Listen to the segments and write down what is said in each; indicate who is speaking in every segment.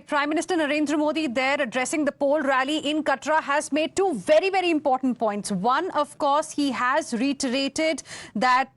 Speaker 1: Prime Minister Narendra Modi there addressing the poll rally in Katra has made two very, very important points. One, of course, he has reiterated that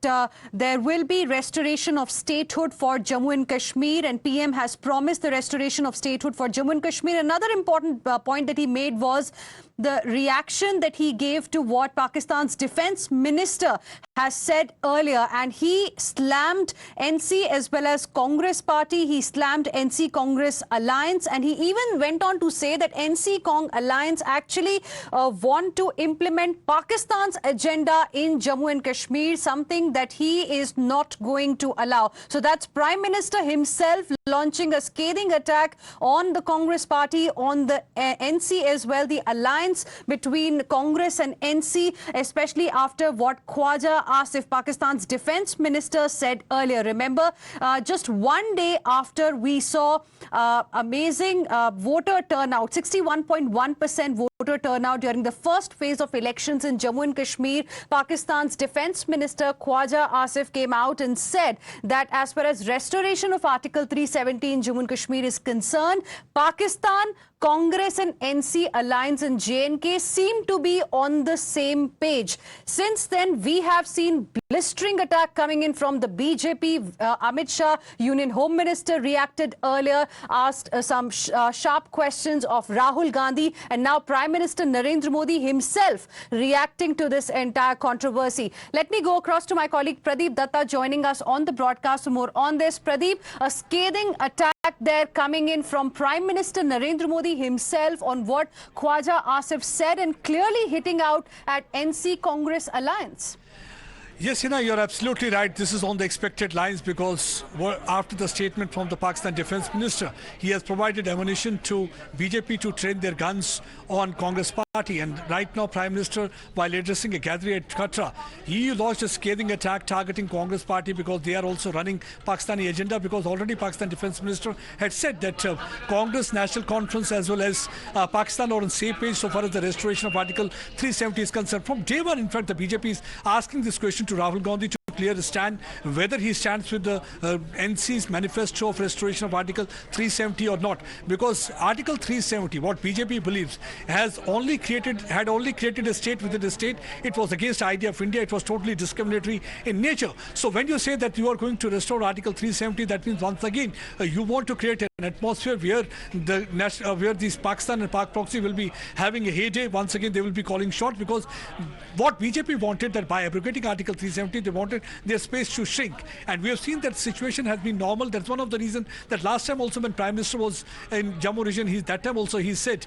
Speaker 1: there will be restoration of statehood for Jammu and Kashmir, and PM has promised the restoration of statehood for Jammu and Kashmir. Another important point that he made was the reaction that he gave to what Pakistan's defense minister has said earlier, and he slammed NC as well as Congress party. He slammed NC Congress alliance, and he even went on to say that NC Cong alliance actually want to implement Pakistan's agenda in Jammu and Kashmir, something that he is not going to allow. So that's Prime Minister himself launching a scathing attack on the Congress party, on the NC as well, the alliance between Congress and NC, especially after what Khwaja Asif, Pakistan's defense minister, said earlier. Remember, just one day after we saw amazing voter turnout, 61.1% voter turnout during the first phase of elections in Jammu and Kashmir, Pakistan's defense minister Khwaja Asif came out and said that as far as restoration of Article 370 in Jammu and Kashmir is concerned, Pakistan, Congress and NC alliance in J&K seem to be on the same page. Since then, we have seen blistering attack coming in from the BJP. Amit Shah, Union Home Minister, reacted earlier, asked some sharp questions of Rahul Gandhi, and now Prime Minister Narendra Modi himself reacting to this entire controversy. Let me go across to my colleague Pradeep Datta joining us on the broadcast for more on this. Pradeep, a scathing attack there coming in from Prime Minister Narendra Modi himself on what Khwaja Asif said, and clearly hitting out at NC Congress alliance.
Speaker 2: Yes, Hina, you're absolutely right. This is on the expected lines because after the statement from the Pakistan Defense Minister, he has provided ammunition to BJP to train their guns on Congress party. And right now, Prime Minister, while addressing a gathering at Katra, he launched a scathing attack targeting Congress party because they are also running Pakistani agenda, because already Pakistan Defense Minister had said that Congress National Conference as well as Pakistan are on same page so far as the restoration of Article 370 is concerned. From day one, in fact, the BJP is asking this question to Rahul Gandhi to clear the stand, whether he stands with the NC's manifesto of restoration of Article 370 or not. Because Article 370, what BJP believes, had only created a state within a state. It was against the idea of India. It was totally discriminatory in nature. So when you say that you are going to restore Article 370, that means once again you want to create an atmosphere where where these Pakistan and Pak proxy will be having a heyday. Once again, they will be calling shots, because what BJP wanted, that by abrogating Article 370, they wanted their space to shrink. And we have seen that situation has been normal. That's one of the reasons that last time also when Prime Minister was in Jammu region, that time also he said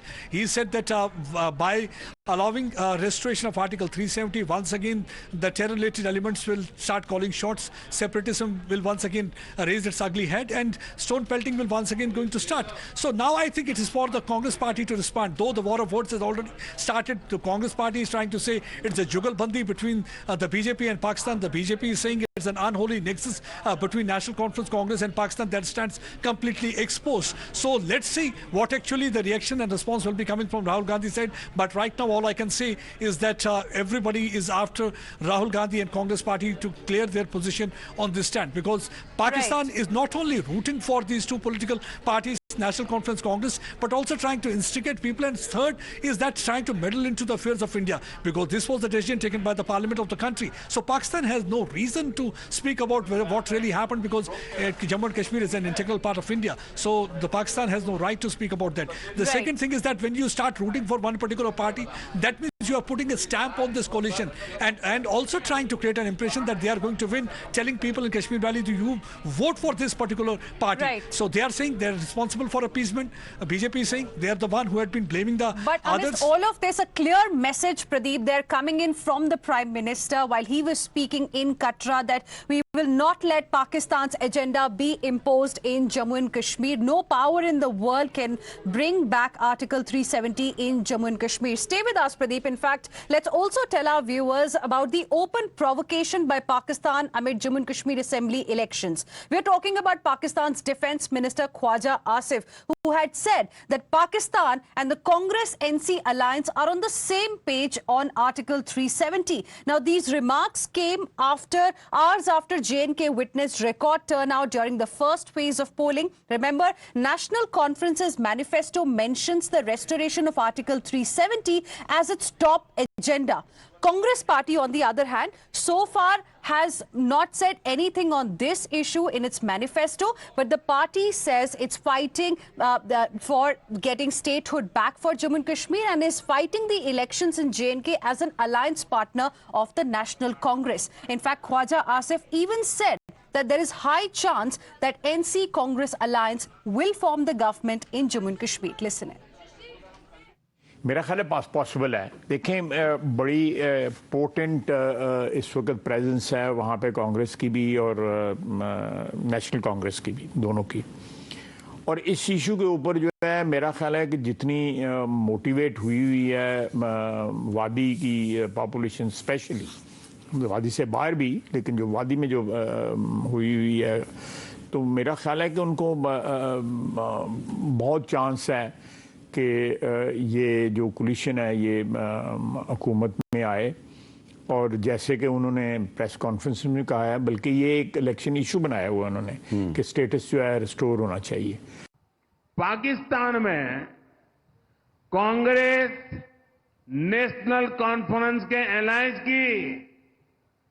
Speaker 2: that by allowing restoration of Article 370, once again the terror-related elements will start calling shots. Separatism will once again raise its ugly head, and stone pelting will once again going to start. So now I think it is for the Congress party to respond. Though the war of words has already started, the Congress party is trying to say it's a jugalbandi between the BJP and Pakistan. The BJP is saying it's an unholy nexus between National Conference, Congress and Pakistan that stands completely exposed. So let's see what actually the reaction and response will be coming from Rahul Gandhi's side. But right now all I can say is that everybody is after Rahul Gandhi and Congress party to clear their position on this stand, because Pakistan is not only rooting for these two political parties, National Conference, Congress, but also trying to instigate people. And third is that trying to meddle into the affairs of India, because this was the decision taken by the parliament of the country. So Pakistan has no reason to speak about what really happened, because Jammu and Kashmir is an integral part of India. So the Pakistan has no right to speak about that. The second thing is that when you start rooting for one particular party, that means you are putting a stamp on this coalition, and also trying to create an impression that they are going to win, telling people in Kashmir Valley, do you vote for this particular party?
Speaker 1: Right.
Speaker 2: So they are saying they are responsible for appeasement. BJP is saying they are the one who had been blaming the others.
Speaker 1: But all of this, a clear message, Pradeep, they're coming in from the Prime Minister while he was speaking in Katra, that we will not let Pakistan's agenda be imposed in Jammu and Kashmir. No power in the world can bring back Article 370 in Jammu and Kashmir. Stay with us, Pradeep. In fact, let's also tell our viewers about the open provocation by Pakistan amid Jammu and Kashmir Assembly elections. We're talking about Pakistan's Defense Minister Khwaja Asif, who who had said that Pakistan and the Congress-NC alliance are on the same page on Article 370. Now, these remarks came hours after J&K witnessed record turnout during the first phase of polling. Remember, National Conference's manifesto mentions the restoration of Article 370 as its top agenda. Congress party, on the other hand, so far has not said anything on this issue in its manifesto, but the party says it's fighting for getting statehood back for Jammu and Kashmir and is fighting the elections in J&K as an alliance partner of the National Congress. In fact, Khwaja Asif even said that there is high chance that NC Congress alliance will form the government in Jammu and Kashmir. Listen in.
Speaker 3: मेरा ख्याल है possible है। देखें, बड़ी potent इस वक्त presence है वहाँ पे कांग्रेस की भी और नेशनल कांग्रेस की भी, दोनों की। और इस इशू के ऊपर जो है मेरा ख्याल है कि जितनी मोटिवेट हुई है वादी की पॉपुलेशन, स्पेशली वादी से बाहर भी, लेकिन जो वादी में जो हुई है, तो मेरा ख्याल है कि उनको बहुत चांस है कि ये जो कोलिशन है ये हुकूमत में आए। और जैसे कि उन्होंने प्रेस कॉन्फ्रेंस में कहा है, बल्कि ये एक इलेक्शन इशू बनाया हुआ उन्होंने कि स्टेटस जो है रिस्टोर होना चाहिए।
Speaker 4: पाकिस्तान में कांग्रेस नेशनल कॉन्फ्रेंस के अलायंस की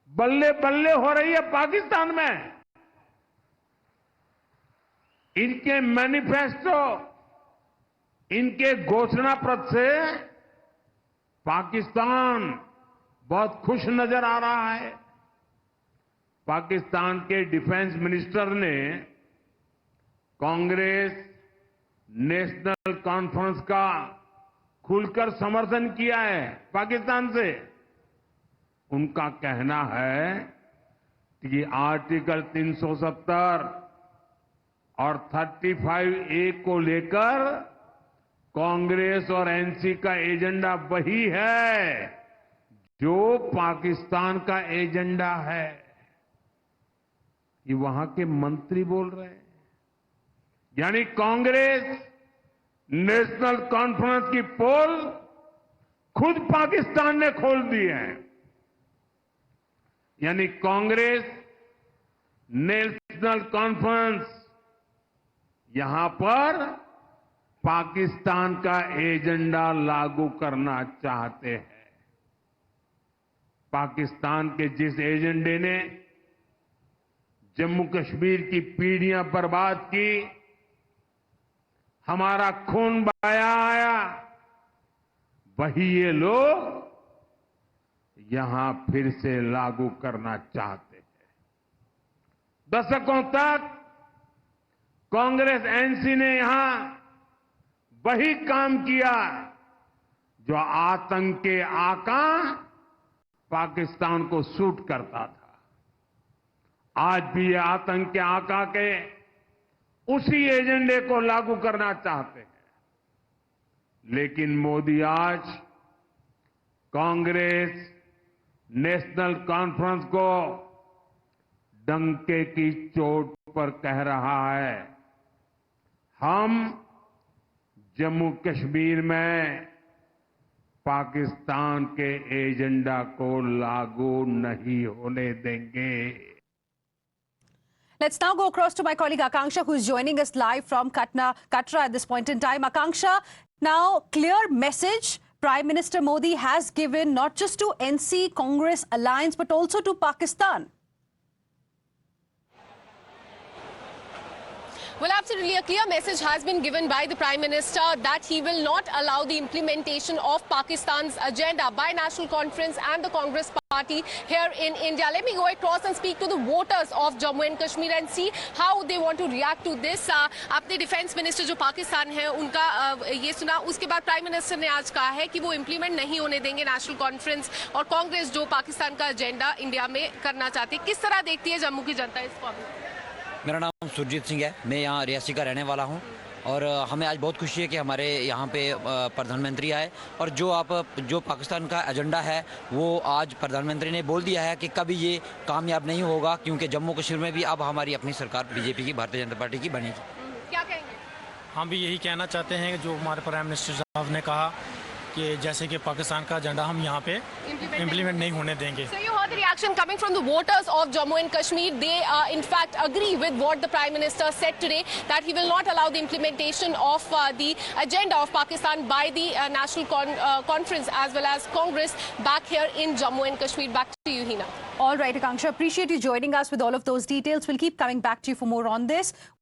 Speaker 4: बल्ले बल्ले हो रही है पाकिस्तान में। इनके मैनिफेस्टो, इनके घोषणा पत्र से पाकिस्तान बहुत खुश नजर आ रहा है। पाकिस्तान के डिफेंस मिनिस्टर ने कांग्रेस नेशनल कॉन्फ्रेंस का खुलकर समर्थन किया है पाकिस्तान से। उनका कहना है कि आर्टिकल 370 और 35A को लेकर कांग्रेस और एनसी का एजेंडा वही है जो पाकिस्तान का एजेंडा है। ये वहां के मंत्री बोल रहे हैं। यानी कांग्रेस नेशनल कॉन्फ्रेंस की पोल खुद पाकिस्तान ने खोल दी है। यानी कांग्रेस नेशनल कॉन्फ्रेंस यहां पर पाकिस्तान का एजेंडा लागू करना चाहते हैं। पाकिस्तान के जिस एजेंडे ने जम्मू कश्मीर की पीढ़ियां बर्बाद की, हमारा खून बहाया आया, वही ये लोग यहां फिर से लागू करना चाहते हैं। दशकों तक कांग्रेस एनसी ने यहां वही काम किया जो आतंक के आका पाकिस्तान को सूट करता था। आज भी ये आतंक के आका के उसी एजेंडे को लागू करना चाहते हैं। लेकिन मोदी आज कांग्रेस नेशनल कॉन्फ्रेंस को डंके की चोट पर कह रहा है, हम जम्मू कश्मीर में पाकिस्तान के एजेंडा को लागू नहीं होने देंगे।
Speaker 1: Let's now go across to my colleague Akanksha, who is joining us live from Katra at this point in time. Akanksha, now clear message Prime Minister Modi has given not just to NC Congress alliance but also to Pakistan.
Speaker 5: Well, absolutely. A clear message has been given by the Prime Minister that he will not allow the implementation of Pakistan's agenda by National Conference and the Congress Party here in India. Let me go across and speak to the voters of Jammu and Kashmir and see how they want to react to this. अपने defence minister जो पाकिस्तान है उनका ये सुना, उसके बाद prime minister ने आज कहा है कि वो इम्प्लीमेंट नहीं होने देंगे नेशनल कॉन्फ्रेंस और कांग्रेस जो पाकिस्तान का एजेंडा इंडिया में करना चाहती है। किस तरह देखती है जम्मू की जनता इसको?
Speaker 6: मेरा नाम सुरजीत सिंह है, मैं यहाँ रियासी का रहने वाला हूँ और हमें आज बहुत खुशी है कि हमारे यहाँ पे प्रधानमंत्री आए और जो पाकिस्तान का एजेंडा है वो आज प्रधानमंत्री ने बोल दिया है कि कभी ये कामयाब नहीं होगा, क्योंकि जम्मू कश्मीर में भी अब हमारी अपनी सरकार बीजेपी की, भारतीय जनता पार्टी की बनेगी।
Speaker 5: क्या कहेंगे?
Speaker 7: हम भी यही कहना चाहते हैं जो हमारे प्राइम मिनिस्टर साहब ने कहा कि जैसे कि पाकिस्तान का एजेंडा हम यहाँ पे इम्प्लीमेंट नहीं होने देंगे.
Speaker 5: So you heard the reaction coming from the voters of Jammu and Kashmir. They in fact agree with what the Prime Minister said today, that he will not allow the implementation of the agenda of Pakistan by the National Conference as well as Congress back here in Jammu and Kashmir. Back to you, Hina.
Speaker 1: All right, Akanksha, appreciate you joining us with all of those details. We'll keep coming back to you for more on this.